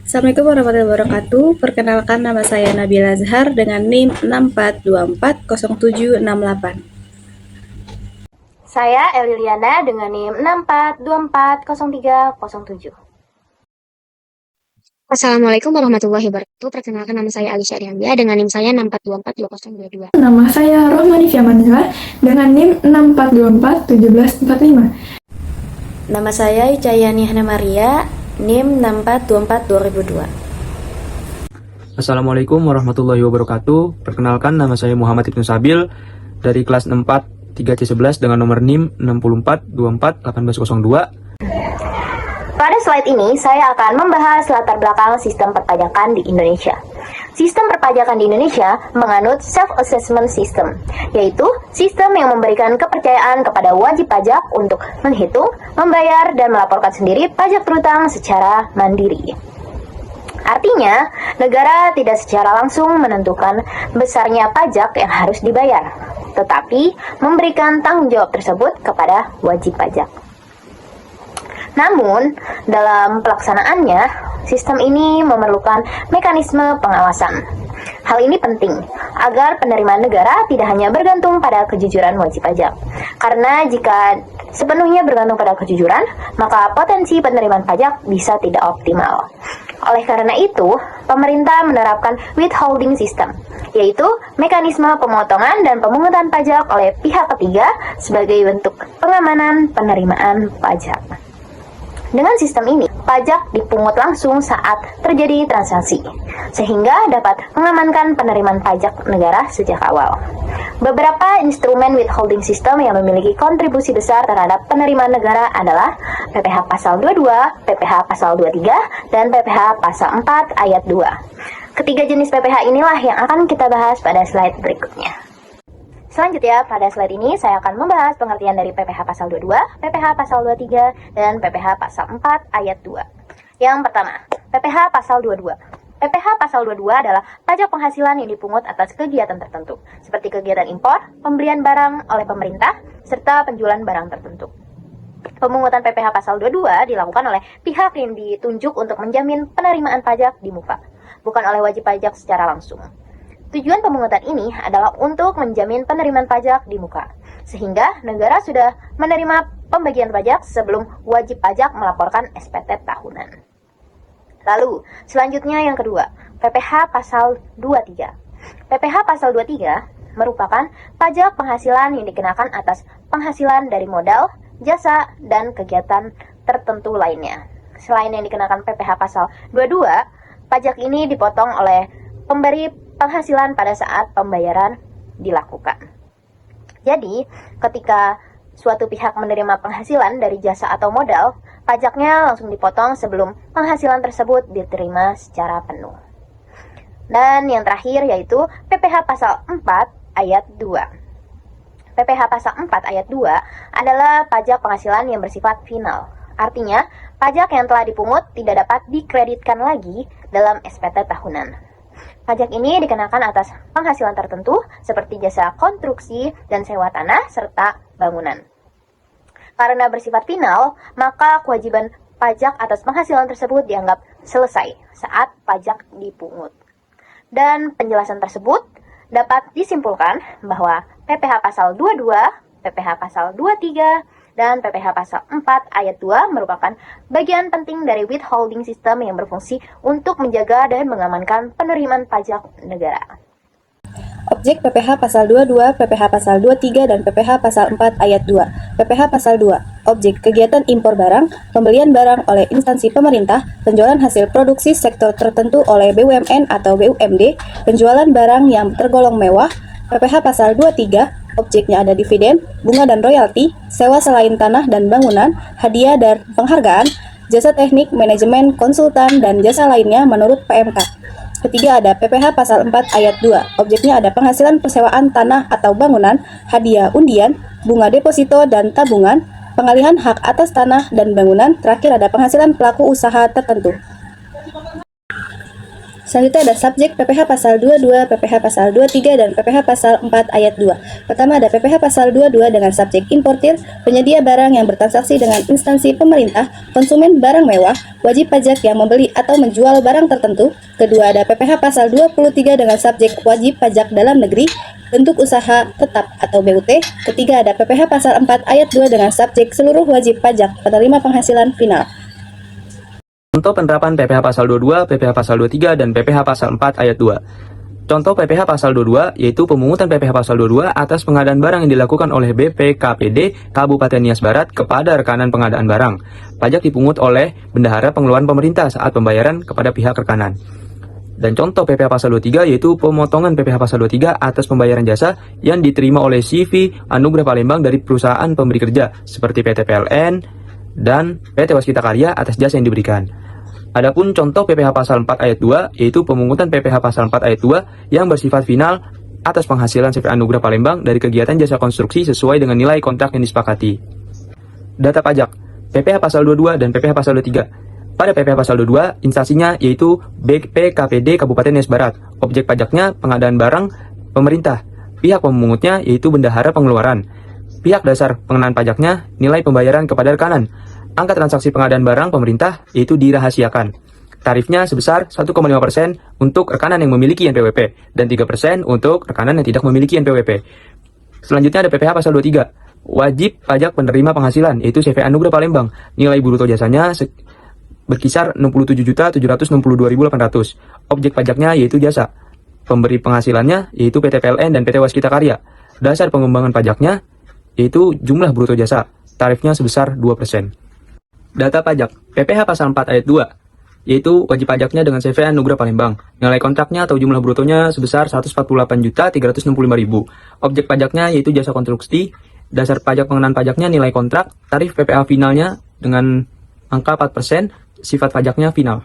Assalamualaikum warahmatullahi wabarakatuh. Perkenalkan, nama saya Nabila Zahar dengan NIM 64240768. Saya Eliliana dengan NIM 64240307. Assalamualaikum warahmatullahi wabarakatuh. Perkenalkan, nama saya Alisha Riambia dengan NIM saya 64242022. Nama saya Rohmani Fiamanila dengan NIM 64241745. Nama saya Icayani Hana Maria, NIM 6424 2002. Assalamualaikum warahmatullahi wabarakatuh. Perkenalkan, nama saya Muhammad Ibnu Sabil dari kelas 4 3C11 dengan nomor NIM 64241802. Pada slide ini, saya akan membahas latar belakang sistem perpajakan di Indonesia. Sistem perpajakan di Indonesia menganut self-assessment system, yaitu sistem yang memberikan kepercayaan kepada wajib pajak untuk menghitung, membayar, dan melaporkan sendiri pajak berutang secara mandiri. Artinya, negara tidak secara langsung menentukan besarnya pajak yang harus dibayar, tetapi memberikan tanggung jawab tersebut kepada wajib pajak. Namun, dalam pelaksanaannya, sistem ini memerlukan mekanisme pengawasan. Hal ini penting agar penerimaan negara tidak hanya bergantung pada kejujuran wajib pajak. Karena jika sepenuhnya bergantung pada kejujuran, maka potensi penerimaan pajak bisa tidak optimal. Oleh karena itu, pemerintah menerapkan withholding system, yaitu mekanisme pemotongan dan pemungutan pajak oleh pihak ketiga sebagai bentuk pengamanan penerimaan pajak. Dengan sistem ini, pajak dipungut langsung saat terjadi transaksi, sehingga dapat mengamankan penerimaan pajak negara sejak awal. Beberapa instrumen withholding system yang memiliki kontribusi besar terhadap penerimaan negara adalah PPh Pasal 22, PPh Pasal 23, dan PPh Pasal 4 Ayat 2. Ketiga jenis PPh inilah yang akan kita bahas pada slide berikutnya. Selanjutnya, pada slide ini saya akan membahas pengertian dari PPh Pasal 22, PPh Pasal 23, dan PPh Pasal 4 Ayat 2. Yang pertama, PPh Pasal 22. PPh Pasal 22 adalah pajak penghasilan yang dipungut atas kegiatan tertentu, seperti kegiatan impor, pembelian barang oleh pemerintah, serta penjualan barang tertentu. Pemungutan PPh Pasal 22 dilakukan oleh pihak yang ditunjuk untuk menjamin penerimaan pajak di muka, bukan oleh wajib pajak secara langsung. Tujuan pemungutan ini adalah untuk menjamin penerimaan pajak di muka, sehingga negara sudah menerima pembagian pajak sebelum wajib pajak melaporkan SPT tahunan. Lalu, selanjutnya yang kedua, PPh Pasal 23. PPh Pasal 23 merupakan pajak penghasilan yang dikenakan atas penghasilan dari modal, jasa, dan kegiatan tertentu lainnya. Selain yang dikenakan PPh Pasal 22, pajak ini dipotong oleh pemberi penghasilan pada saat pembayaran dilakukan. Jadi, ketika suatu pihak menerima penghasilan dari jasa atau modal, pajaknya langsung dipotong sebelum penghasilan tersebut diterima secara penuh. Dan yang terakhir yaitu PPh Pasal 4 Ayat 2. PPh Pasal 4 Ayat 2 adalah pajak penghasilan yang bersifat final. Artinya, pajak yang telah dipungut tidak dapat dikreditkan lagi dalam SPT tahunan. Pajak ini dikenakan atas penghasilan tertentu seperti jasa konstruksi dan sewa tanah serta bangunan. Karena bersifat final, maka kewajiban pajak atas penghasilan tersebut dianggap selesai saat pajak dipungut. Dan penjelasan tersebut dapat disimpulkan bahwa PPh Pasal 22, PPh Pasal 23, dan PPh Pasal 4 Ayat 2 merupakan bagian penting dari withholding system yang berfungsi untuk menjaga dan mengamankan penerimaan pajak negara. Objek PPh Pasal 22, PPh Pasal 23, dan PPh Pasal 4 Ayat 2. PPh Pasal 2. Objek kegiatan impor barang, pembelian barang oleh instansi pemerintah, penjualan hasil produksi sektor tertentu oleh BUMN atau BUMD, penjualan barang yang tergolong mewah. PPh Pasal 23. Objeknya ada dividen, bunga dan royalti, sewa selain tanah dan bangunan, hadiah dan penghargaan, jasa teknik, manajemen, konsultan, dan jasa lainnya menurut PMK. Ketiga ada PPh Pasal 4 Ayat 2. Objeknya ada penghasilan persewaan tanah atau bangunan, hadiah undian, bunga deposito dan tabungan, pengalihan hak atas tanah dan bangunan. Terakhir ada penghasilan pelaku usaha tertentu. Selanjutnya ada subjek PPh pasal 22, PPh pasal 23, dan PPh pasal 4 ayat 2. Pertama ada PPh pasal 22 dengan subjek importir, penyedia barang yang bertransaksi dengan instansi pemerintah, konsumen barang mewah, wajib pajak yang membeli atau menjual barang tertentu. Kedua ada PPh pasal 23 dengan subjek wajib pajak dalam negeri, bentuk usaha tetap atau BUT. Ketiga ada PPh pasal 4 ayat 2 dengan subjek seluruh wajib pajak penerima penghasilan final. Contoh penerapan PPh pasal 22, PPh pasal 23, dan PPh pasal 4 ayat 2. Contoh PPh pasal 22 yaitu pemungutan PPh pasal 22 atas pengadaan barang yang dilakukan oleh BPKPD Kabupaten Nias Barat kepada rekanan pengadaan barang. Pajak dipungut oleh bendahara pengeluaran pemerintah saat pembayaran kepada pihak rekanan. Dan contoh PPh pasal 23 yaitu pemotongan PPh pasal 23 atas pembayaran jasa yang diterima oleh CV Anugrah Palembang dari perusahaan pemberi kerja seperti PT PLN dan PT Waskita Karya atas jasa yang diberikan. Adapun contoh PPh pasal 4 ayat 2 yaitu pemungutan PPh pasal 4 ayat 2 yang bersifat final atas penghasilan CV Anugrah Palembang dari kegiatan jasa konstruksi sesuai dengan nilai kontrak yang disepakati. Data pajak PPh pasal 22 dan PPh pasal 23. Pada PPh pasal 22, instansinya yaitu BPKPD Kabupaten Nias Barat. Objek pajaknya pengadaan barang pemerintah. Pihak pemungutnya yaitu bendahara pengeluaran. Pihak dasar pengenaan pajaknya nilai pembayaran kepada rekanan. Angka transaksi pengadaan barang pemerintah yaitu dirahasiakan. Tarifnya sebesar 1,5% untuk rekanan yang memiliki NPWP dan 3% untuk rekanan yang tidak memiliki NPWP. Selanjutnya ada PPh pasal 23. Wajib pajak penerima penghasilan yaitu CV Anugrah Palembang. Nilai bruto jasanya berkisar 67.762.800. Objek pajaknya yaitu jasa. Pemberi penghasilannya yaitu PT PLN dan PT Waskita Karya. Dasar pengembangan pajaknya yaitu jumlah bruto jasa. Tarifnya sebesar 2%. Data pajak PPh pasal 4 ayat 2 yaitu wajib pajaknya dengan CV Anugrah Palembang. Nilai kontraknya atau jumlah brutonya sebesar 148.365.000. Objek pajaknya yaitu jasa konstruksi. Dasar pajak pengenaan pajaknya nilai kontrak. Tarif PPh finalnya dengan angka 4%. Sifat pajaknya final.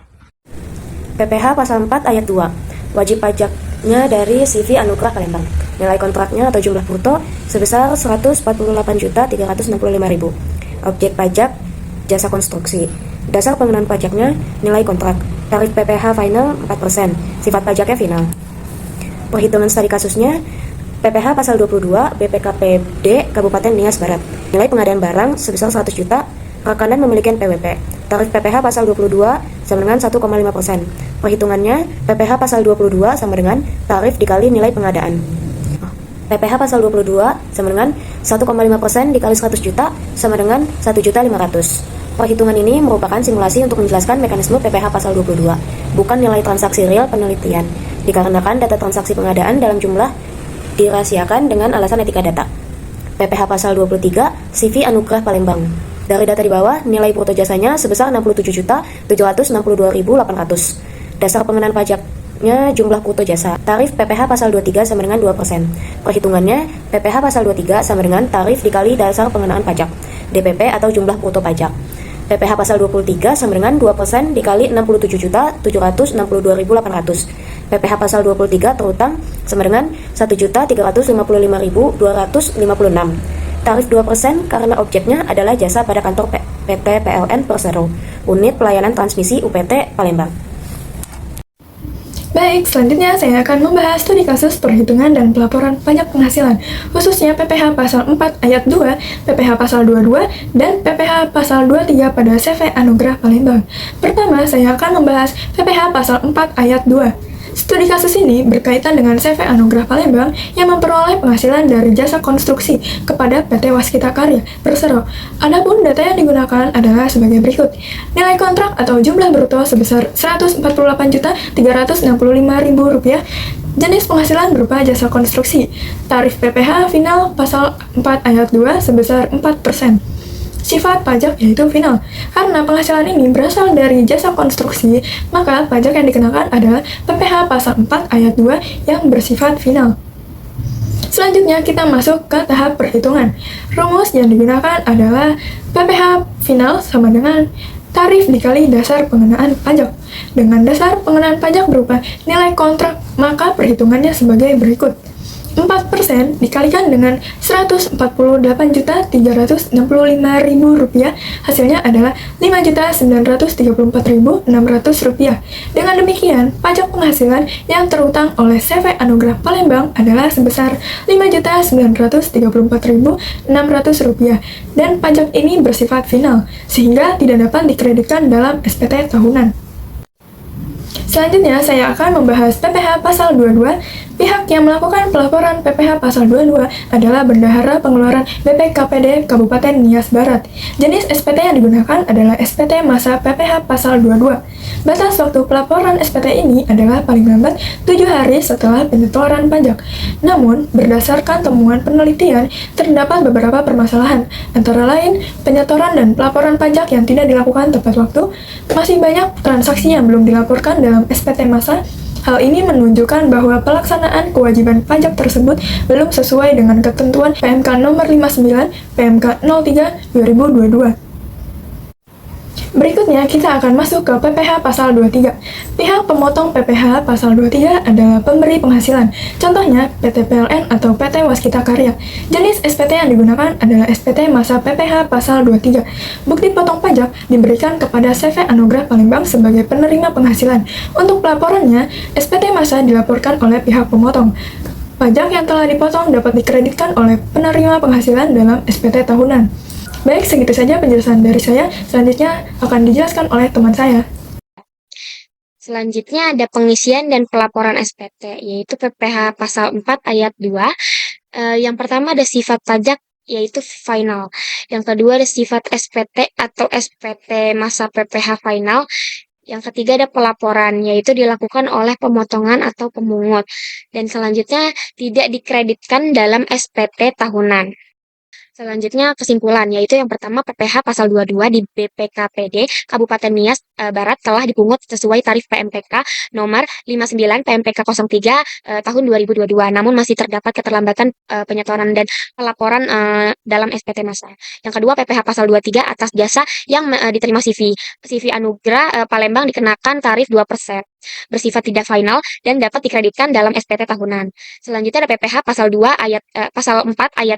PPh pasal 4 ayat 2. Wajib pajaknya dari CV Anugrah Palembang. Nilai kontraknya atau jumlah bruto sebesar 148.365.000. Objek pajak jasa konstruksi. Dasar pengenaan pajaknya nilai kontrak. Tarif PPh final 4%. Sifat pajaknya final. Perhitungan studi kasusnya PPh pasal 22 BPKPD Kabupaten Nias Barat. Nilai pengadaan barang sebesar 100 juta. Rekanan memiliki NPWP. Tarif PPh pasal 22 sama dengan 1,5%. Perhitungannya PPh pasal 22 sama dengan tarif dikali nilai pengadaan. PPh pasal 22 sama dengan 1,5% dikali 100 juta sama dengan 1.500.000. Perhitungan ini merupakan simulasi untuk menjelaskan mekanisme PPh pasal 22, bukan nilai transaksi real penelitian, dikarenakan data transaksi pengadaan dalam jumlah dirahasiakan dengan alasan etika data. PPh pasal 23, CV Anugrah Palembang. Dari data di bawah, nilai bruto jasanya sebesar 67.762.800. Dasar pengenaan pajaknya jumlah bruto jasa. Tarif PPh pasal 23 sama dengan 2%. Perhitungannya, PPh pasal 23 sama dengan tarif dikali dasar pengenaan pajak, DPP atau jumlah bruto pajak. PPh pasal 23 sama dengan 2% dikali 67.762.800. PPh pasal 23 terutang sama dengan 1.355.256. Tarif 2% karena objeknya adalah jasa pada kantor PT PLN Persero, Unit Pelayanan Transmisi UPT Palembang. Baik, selanjutnya saya akan membahas studi kasus perhitungan dan pelaporan pajak penghasilan, khususnya PPh pasal 4 ayat 2, PPh pasal 22, dan PPh pasal 23 pada CV Anugrah Palembang. Pertama, saya akan membahas PPh pasal 4 ayat 2. Studi kasus ini berkaitan dengan CV Anugrah Palembang yang memperoleh penghasilan dari jasa konstruksi kepada PT Waskita Karya Persero. Adapun data yang digunakan adalah sebagai berikut. Nilai kontrak atau jumlah bruto sebesar Rp148.365.000. Jenis penghasilan berupa jasa konstruksi. Tarif PPh final pasal 4 ayat 2 sebesar 4%. Sifat pajak yaitu final. Karena penghasilan ini berasal dari jasa konstruksi, maka pajak yang dikenakan adalah PPh pasal 4 ayat 2 yang bersifat final. Selanjutnya kita masuk ke tahap perhitungan. Rumus yang digunakan adalah PPh final sama dengan tarif dikali dasar pengenaan pajak. Dengan dasar pengenaan pajak berupa nilai kontrak, maka perhitungannya sebagai berikut. 4% dikalikan dengan Rp148.365.000, hasilnya adalah Rp5.934.600. Dengan demikian, pajak penghasilan yang terutang oleh CV Anugrah Palembang adalah sebesar Rp5.934.600 dan pajak ini bersifat final, sehingga tidak dapat dikreditkan dalam SPT tahunan. Selanjutnya, saya akan membahas PPh Pasal 22. Pihak yang melakukan pelaporan PPh Pasal 22 adalah Bendahara Pengeluaran BPKPD Kabupaten Nias Barat. Jenis SPT yang digunakan adalah SPT masa PPh Pasal 22. Batas waktu pelaporan SPT ini adalah paling lambat 7 hari setelah penyetoran pajak. Namun, berdasarkan temuan penelitian, terdapat beberapa permasalahan, antara lain penyetoran dan pelaporan pajak yang tidak dilakukan tepat waktu, masih banyak transaksi yang belum dilaporkan dalam SPT masa. Hal ini menunjukkan bahwa pelaksanaan kewajiban pajak tersebut belum sesuai dengan ketentuan PMK nomor 59 PMK 03 2022. Berikutnya, kita akan masuk ke PPh Pasal 23. Pihak pemotong PPh Pasal 23 adalah pemberi penghasilan. Contohnya, PT PLN atau PT Waskita Karya. Jenis SPT yang digunakan adalah SPT masa PPh Pasal 23. Bukti potong pajak diberikan kepada CV Anugrah Palembang sebagai penerima penghasilan. Untuk pelaporannya, SPT masa dilaporkan oleh pihak pemotong. Pajak yang telah dipotong dapat dikreditkan oleh penerima penghasilan dalam SPT tahunan. Baik, segitu saja penjelasan dari saya. Selanjutnya akan dijelaskan oleh teman saya. Selanjutnya ada pengisian dan pelaporan SPT, yaitu PPh Pasal 4 Ayat 2. Yang pertama ada sifat pajak, yaitu final. Yang kedua ada sifat SPT atau SPT masa PPh final. Yang ketiga ada pelaporan, yaitu dilakukan oleh pemotongan atau pemungut. Dan selanjutnya tidak dikreditkan dalam SPT tahunan. Selanjutnya kesimpulan, yaitu yang pertama PPh Pasal 22 di BPKPD Kabupaten Nias Barat telah dipungut sesuai tarif PMPK nomor 59 PMPK 03 tahun 2022, namun masih terdapat keterlambatan penyetoran dan pelaporan dalam SPT masa. Yang kedua, PPh Pasal 23 atas jasa yang diterima CV Anugrah Palembang dikenakan tarif 2%, bersifat tidak final dan dapat dikreditkan dalam SPT tahunan. Selanjutnya ada PPh Pasal 2 ayat Pasal 4 ayat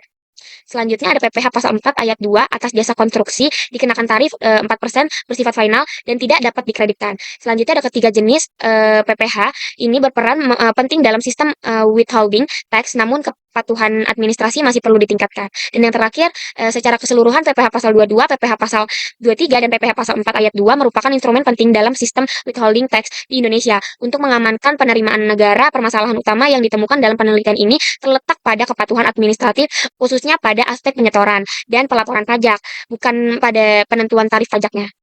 Selanjutnya ada PPh Pasal 4 Ayat 2 atas jasa konstruksi dikenakan tarif 4% bersifat final dan tidak dapat dikreditkan. Selanjutnya ada ketiga jenis PPh ini berperan penting dalam sistem withholding tax, namun kepatuhan administrasi masih perlu ditingkatkan. Dan yang terakhir, secara keseluruhan PPh Pasal 22, PPh Pasal 23, dan PPh Pasal 4 Ayat 2 merupakan instrumen penting dalam sistem withholding tax di Indonesia. Untuk mengamankan penerimaan negara, permasalahan utama yang ditemukan dalam penelitian ini terletak pada kepatuhan administratif, khususnya pada aspek penyetoran dan pelaporan pajak, bukan pada penentuan tarif pajaknya.